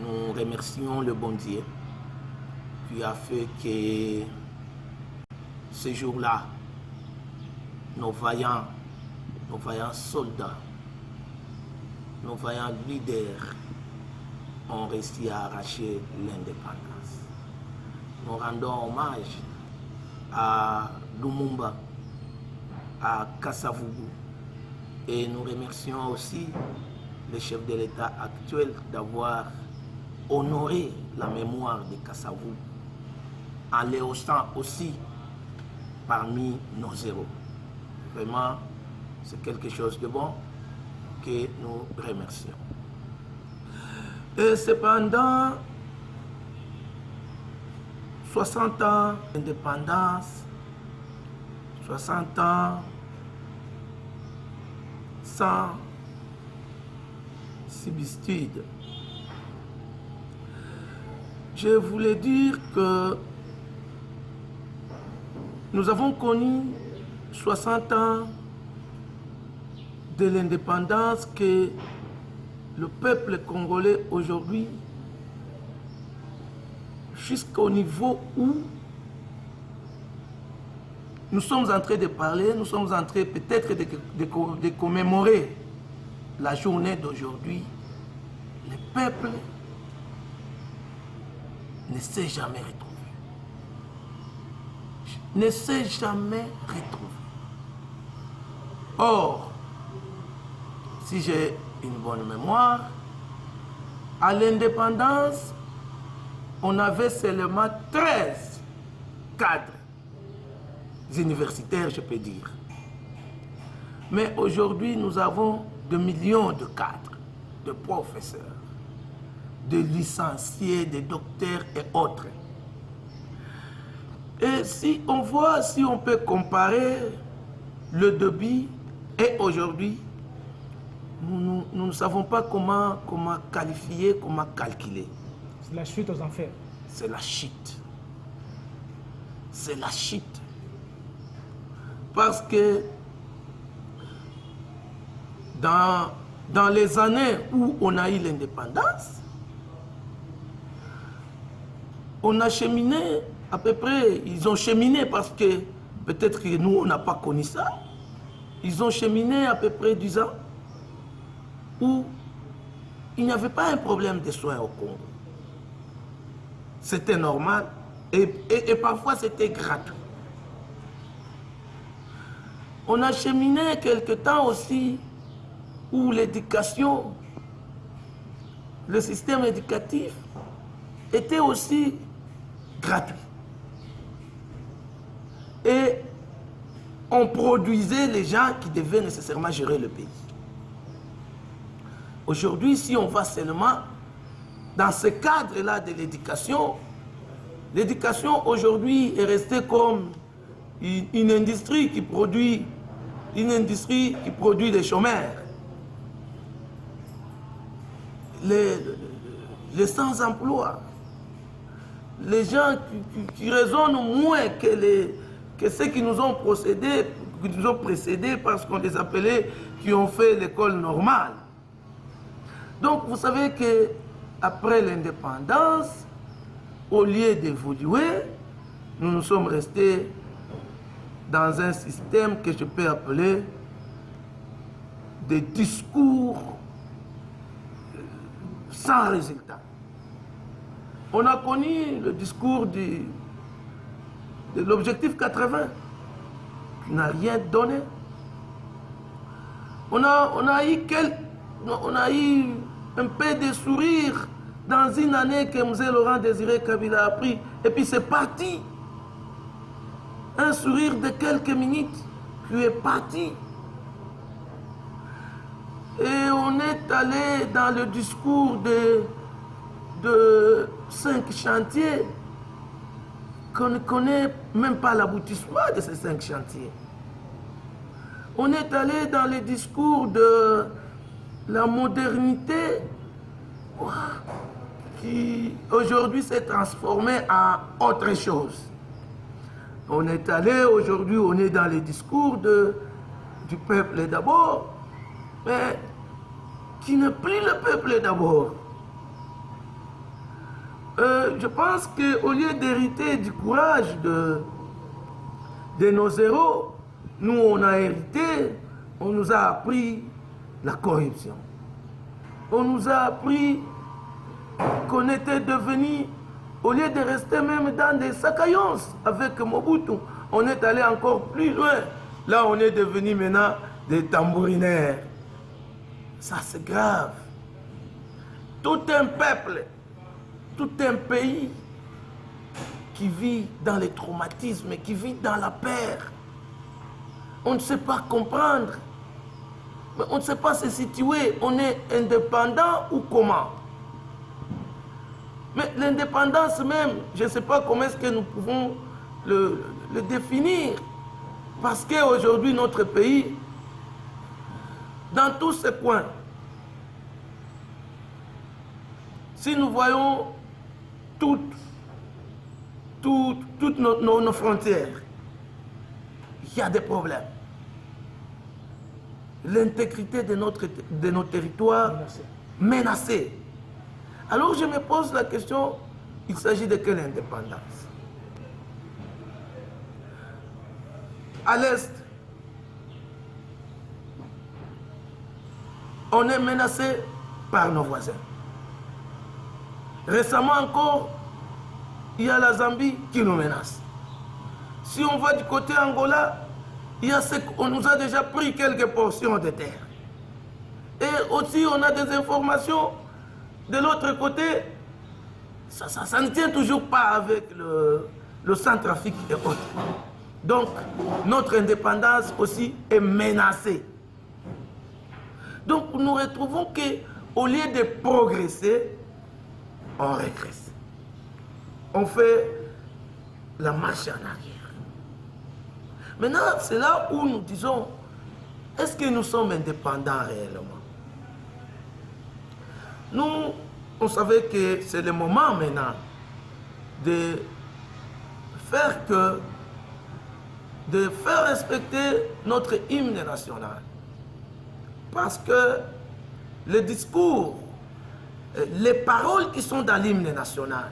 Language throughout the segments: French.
nous remercions le bon Dieu qui a fait que ce jour-là, nos vaillants soldats, nos vaillants leaders ont réussi à arracher l'indépendance. Nous rendons hommage à Lumumba, à Kasavubu, et nous remercions aussi le chef de l'État actuel d'avoir honoré la mémoire de Kasavubu en les haussant aussi parmi nos héros. Vraiment, c'est quelque chose de bon que nous remercions. Et cependant, 60 ans d'indépendance, 60 ans sans similitude. Je voulais dire que nous avons connu 60 ans de l'indépendance que le peuple congolais aujourd'hui, jusqu'au niveau où nous sommes en train de parler, nous sommes en train peut-être de commémorer la journée d'aujourd'hui, le peuple ne s'est jamais retrouvé. Ne s'est jamais retrouvé. Or, si j'ai une bonne mémoire, à l'indépendance, on avait seulement 13 cadres universitaires, je peux dire. Mais aujourd'hui, nous avons de millions de cadres, de professeurs, de licenciés, de docteurs et autres. Et si on voit, si on peut comparer le début et aujourd'hui, nous ne savons pas comment qualifier, comment calculer. C'est la chute aux enfers. C'est la chute. C'est la chute. Parce que dans les années où on a eu l'indépendance, on a cheminé à peu près, ils ont cheminé parce que peut-être que nous, on n'a pas connu ça. Ils ont cheminé à peu près 10 ans où il n'y avait pas un problème de soins au Congo. C'était normal et parfois c'était gratuit. On a cheminé quelque temps aussi où l'éducation, le système éducatif était aussi gratuit. Et on produisait les gens qui devaient nécessairement gérer le pays. Aujourd'hui, si on va seulement dans ce cadre-là de l'éducation aujourd'hui est restée comme une industrie qui produit des chômeurs. Les sans-emploi, les gens qui raisonnent moins que ceux qui nous ont précédés parce qu'on les appelait, qui ont fait l'école normale. Donc vous savez qu'après l'indépendance, au lieu d'évoluer, nous nous sommes restés dans un système que je peux appeler des discours sans résultat. On a connu le discours de l'objectif 80, qui n'a rien donné. On a eu un peu de sourire dans une année que M. Laurent Désiré Kabila a pris, et puis c'est parti. Un sourire de quelques minutes qui est parti. Et on est allé dans le discours de 5 chantiers qu'on ne connaît même pas l'aboutissement de ces 5 chantiers. On est allé dans le discours de la modernité qui aujourd'hui s'est transformée en autre chose. On est allé, aujourd'hui on est dans les discours du peuple d'abord, mais qui n'est plus le peuple d'abord. Je pense qu'au lieu d'hériter du courage de nos héros, nous on a hérité, on nous a appris la corruption. On nous a appris qu'on était devenu, au lieu de rester même dans des sacaillances avec Mobutu, on est allé encore plus loin. Là, on est devenu maintenant des tambourinaires. Ça, c'est grave. Tout un peuple, tout un pays qui vit dans les traumatismes, qui vit dans la peur. On ne sait pas comprendre. Mais on ne sait pas se situer. On est indépendant ou comment? Mais l'indépendance même, je ne sais pas comment est-ce que nous pouvons le définir. Parce qu'aujourd'hui, notre pays, dans tous ces coins, si nous voyons toutes nos frontières, il y a des problèmes. L'intégrité de nos territoires menacée. Alors je me pose la question, il s'agit de quelle indépendance? À l'Est, on est menacé par nos voisins. Récemment encore, il y a la Zambie qui nous menace. Si on va du côté Angola, on nous a déjà pris quelques portions de terre. Et aussi, on a des informations de l'autre côté. Ça ne tient toujours pas avec le Centrafrique et autres. Donc, notre indépendance aussi est menacée. Donc, nous retrouvons qu'au lieu de progresser, on régresse. On fait la marche en arrière. Maintenant, c'est là où nous disons, est-ce que nous sommes indépendants réellement? Nous, on savait que c'est le moment maintenant de faire respecter notre hymne national. Parce que le discours, les paroles qui sont dans l'hymne national,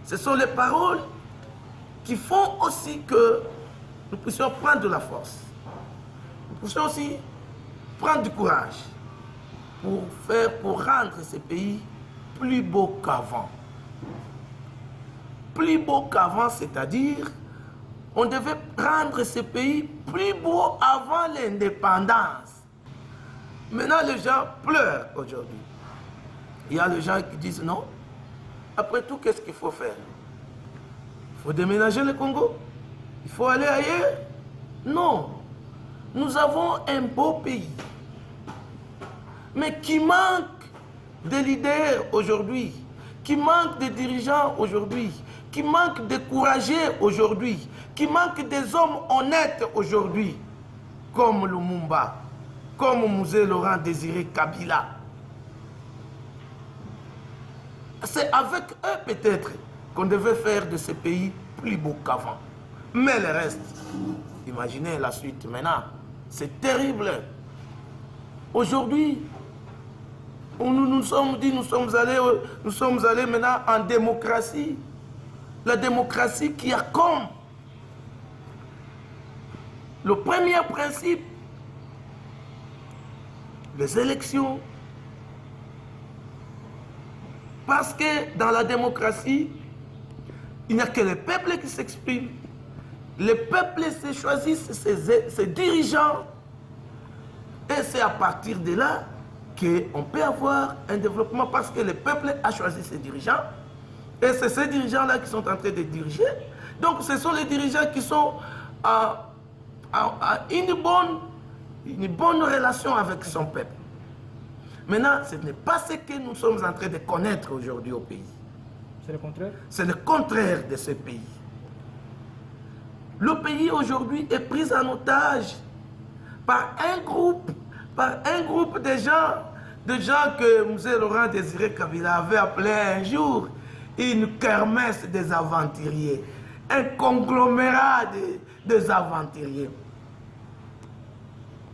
ce sont les paroles qui font aussi que nous puissions prendre de la force. Nous puissions aussi prendre du courage pour rendre ce pays plus beau qu'avant. Plus beau qu'avant, c'est-à-dire, on devait rendre ce pays plus beau avant l'indépendance. Maintenant, les gens pleurent aujourd'hui. Il y a les gens qui disent non. Après tout, qu'est-ce qu'il faut faire? Il faut déménager le Congo? Il faut aller ailleurs? Non. Nous avons un beau pays, mais qui manque de leaders aujourd'hui, qui manque de dirigeants aujourd'hui, qui manque de courageux aujourd'hui, qui manque des hommes honnêtes aujourd'hui, comme Lumumba, comme Mzee Laurent Désiré Kabila. C'est avec eux peut-être qu'on devait faire de ce pays plus beau qu'avant. Mais le reste, imaginez la suite maintenant, c'est terrible. Aujourd'hui, nous sommes dit, nous sommes allés maintenant en démocratie. La démocratie qui a comme le premier principe les élections. Parce que dans la démocratie, il n'y a que les peuples qui s'expriment. Les peuples se choisissent ses dirigeants. Et c'est à partir de là qu'on peut avoir un développement parce que le peuple a choisi ses dirigeants. Et c'est ces dirigeants-là qui sont en train de diriger. Donc ce sont les dirigeants qui sont à une bonne relation avec son peuple. Maintenant, ce n'est pas ce que nous sommes en train de connaître aujourd'hui au pays. C'est le contraire? C'est le contraire de ce pays. Le pays aujourd'hui est pris en otage par un groupe de gens que Mzee Laurent Désiré Kabila avait appelé un jour une kermesse des aventuriers, un conglomérat des aventuriers.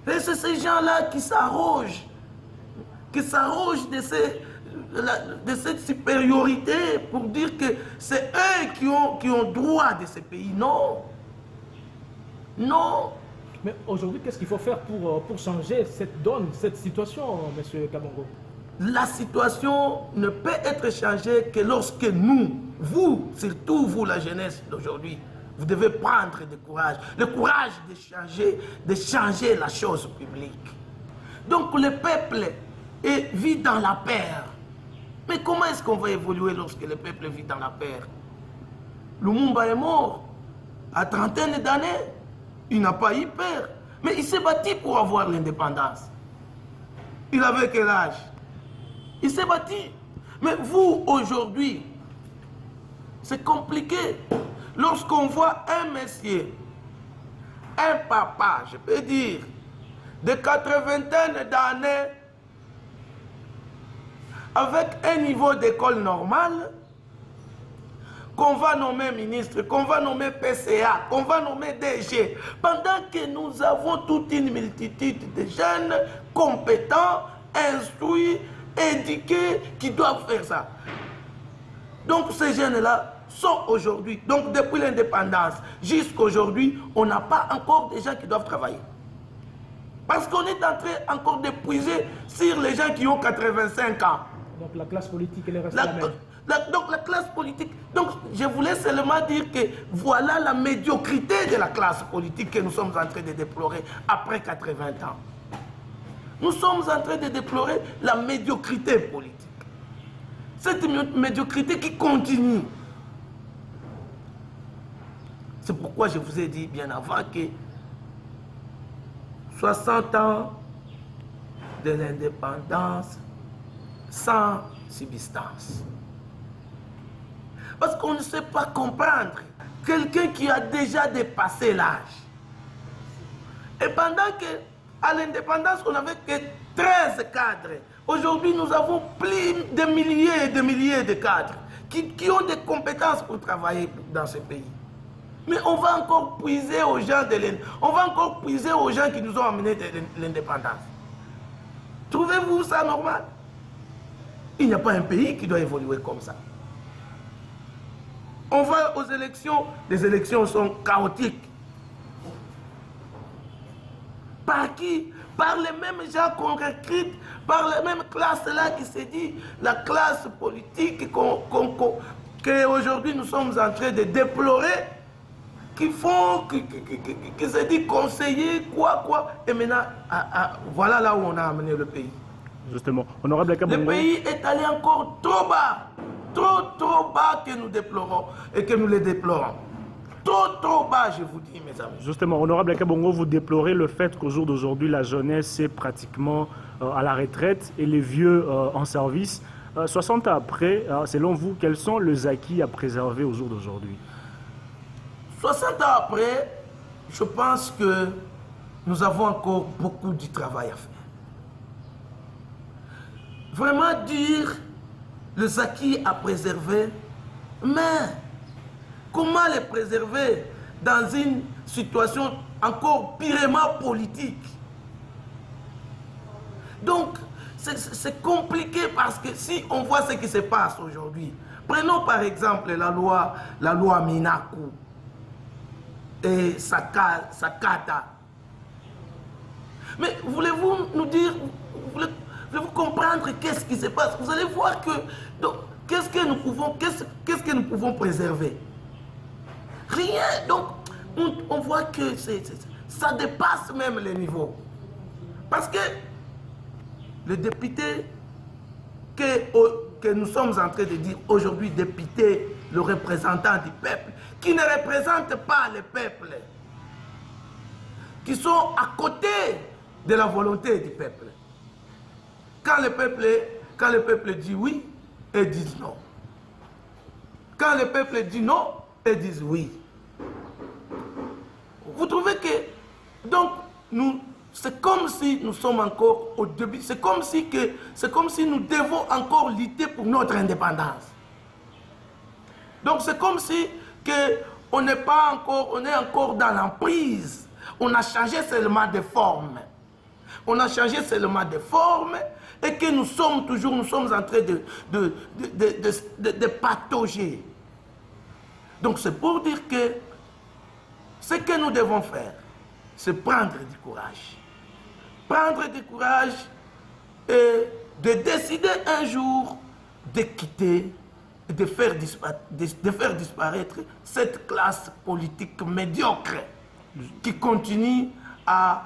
Et c'est ces gens-là qui s'arrogent de cette supériorité pour dire que c'est eux qui ont droit de ce pays. Non. Non. Mais aujourd'hui, qu'est-ce qu'il faut faire pour changer cette donne, cette situation, M. Kabongo? La situation ne peut être changée que lorsque nous, vous, surtout vous, la jeunesse d'aujourd'hui, vous devez prendre du courage. Le courage de changer la chose publique. Donc le peuple vit dans la peur. Mais comment est-ce qu'on va évoluer lorsque le peuple vit dans la peur? Lumumba est mort à trentaine d'années. Il n'a pas eu peur. Mais il s'est battu pour avoir l'indépendance. Il avait quel âge? Il s'est battu. Mais vous, aujourd'hui, c'est compliqué. Lorsqu'on voit un monsieur, un papa, je peux dire, de 80 d'années, avec un niveau d'école normal, qu'on va nommer ministre, qu'on va nommer PCA, qu'on va nommer DG, pendant que nous avons toute une multitude de jeunes compétents, instruits, éduqués, qui doivent faire ça. Donc ces jeunes-là sont aujourd'hui, donc depuis l'indépendance jusqu'à aujourd'hui, on n'a pas encore des gens qui doivent travailler. Parce qu'on est en train encore d'épuiser sur les gens qui ont 85 ans. Donc la classe politique, elle est restée la même. Donc la classe politique, donc je voulais seulement dire que voilà la médiocrité de la classe politique que nous sommes en train de déplorer après 80 ans. Nous sommes en train de déplorer la médiocrité politique. Cette médiocrité qui continue. C'est pourquoi je vous ai dit bien avant que 60 ans de l'indépendance sans subsistance. Parce qu'on ne sait pas comprendre quelqu'un qui a déjà dépassé l'âge. Et pendant qu'à l'indépendance, on n'avait que 13 cadres. Aujourd'hui, nous avons plus de milliers et de milliers de cadres qui ont des compétences pour travailler dans ce pays. Mais on va encore puiser aux gens de l'indépendance. On va encore puiser aux gens qui nous ont amenés de l'indépendance. Trouvez-vous ça normal? Il n'y a pas un pays qui doit évoluer comme ça. On va aux élections, les élections sont chaotiques. Par qui? Par les mêmes gens qu'on recrute, par les mêmes classes-là qui se dit la classe politique qu'aujourd'hui nous sommes en train de déplorer, qui se dit conseiller, quoi. Et maintenant, voilà là où on a amené le pays. Justement, honorable Kabongo. Le pays est allé encore trop bas. Trop bas que nous déplorons et que nous les déplorons. Trop bas, je vous dis, mes amis. Justement, honorable Kabongo, vous déplorez le fait qu'au jour d'aujourd'hui, la jeunesse est pratiquement à la retraite et les vieux en service. 60 ans après, selon vous, quels sont les acquis à préserver au jour d'aujourd'hui? 60 ans après, je pense que nous avons encore beaucoup de travail à faire. Vraiment dire les acquis à préserver, mais comment les préserver dans une situation encore pirement politique? Donc, c'est compliqué parce que si on voit ce qui se passe aujourd'hui, prenons par exemple la loi Minaku et Sakata. Mais voulez-vous nous dire, voulez-vous comprendre qu'est-ce qui se passe? Vous allez voir que qu'est-ce que nous pouvons préserver? Rien. Donc on voit que ça dépasse même les niveaux. Parce que le député que nous sommes en train de dire aujourd'hui, député, le représentant du peuple, qui ne représente pas le peuple, qui sont à côté de la volonté du peuple. Quand le peuple dit oui, ils disent non. Quand le peuple dit non, ils disent oui. Vous trouvez que, donc, c'est comme si nous sommes encore au début, c'est comme si nous devons encore lutter pour notre indépendance. Donc c'est comme si on est encore dans l'emprise. On a changé seulement de forme. On a changé seulement de forme, et que nous sommes en train de patauger. Donc c'est pour dire que ce que nous devons faire, c'est prendre du courage. Prendre du courage et de décider un jour de quitter et de faire disparaître cette classe politique médiocre qui continue à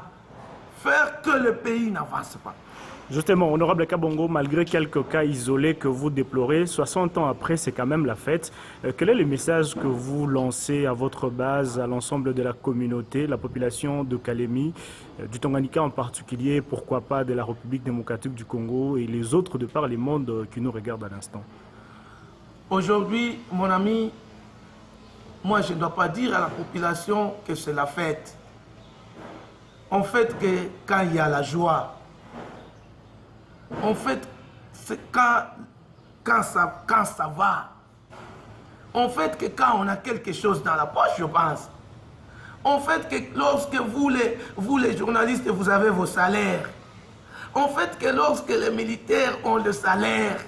faire que le pays n'avance pas. Justement, honorable Kabongo, malgré quelques cas isolés que vous déplorez, 60 ans après, c'est quand même la fête. Quel est le message que vous lancez à votre base, à l'ensemble de la communauté, la population de Kalemi, du Tanganyika en particulier, pourquoi pas de la République démocratique du Congo et les autres de par les mondes qui nous regardent à l'instant? Aujourd'hui, mon ami, moi je ne dois pas dire à la population que c'est la fête. En fait, que quand il y a la joie, en fait, c'est quand ça va. En fait, que quand on a quelque chose dans la poche, je pense. En fait, que lorsque vous les journalistes, vous avez vos salaires. En fait, que lorsque les militaires ont le salaire.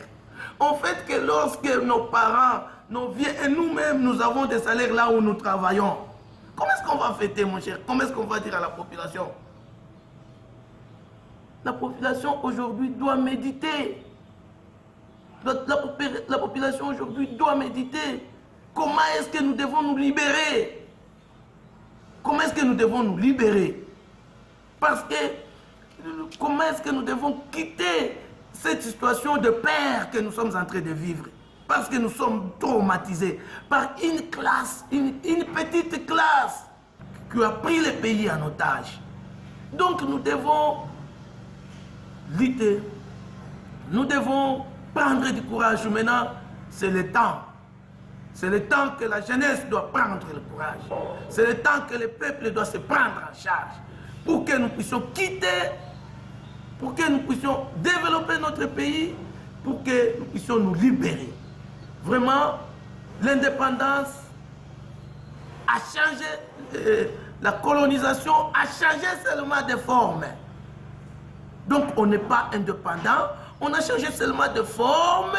En fait, que lorsque nos parents, nos vieux et nous-mêmes, nous avons des salaires là où nous travaillons. Comment est-ce qu'on va fêter, mon cher? Comment est-ce qu'on va dire à la population? La population aujourd'hui doit méditer. La population aujourd'hui doit méditer. Comment est-ce que nous devons nous libérer? Comment est-ce que nous devons nous libérer? Parce que comment est-ce que nous devons quitter cette situation de peur que nous sommes en train de vivre? Parce que nous sommes traumatisés par une classe, une petite classe qui a pris le pays en otage. Donc nous devons lutter. Nous devons prendre du courage. Maintenant, c'est le temps. C'est le temps que la jeunesse doit prendre le courage. C'est le temps que le peuple doit se prendre en charge pour que nous puissions quitter, pour que nous puissions développer notre pays, pour que nous puissions nous libérer. Vraiment, l'indépendance a changé, la colonisation a changé seulement de forme. Donc on n'est pas indépendant, on a changé seulement de forme.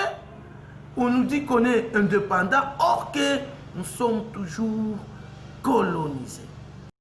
On nous dit qu'on est indépendant, or que nous sommes toujours colonisés.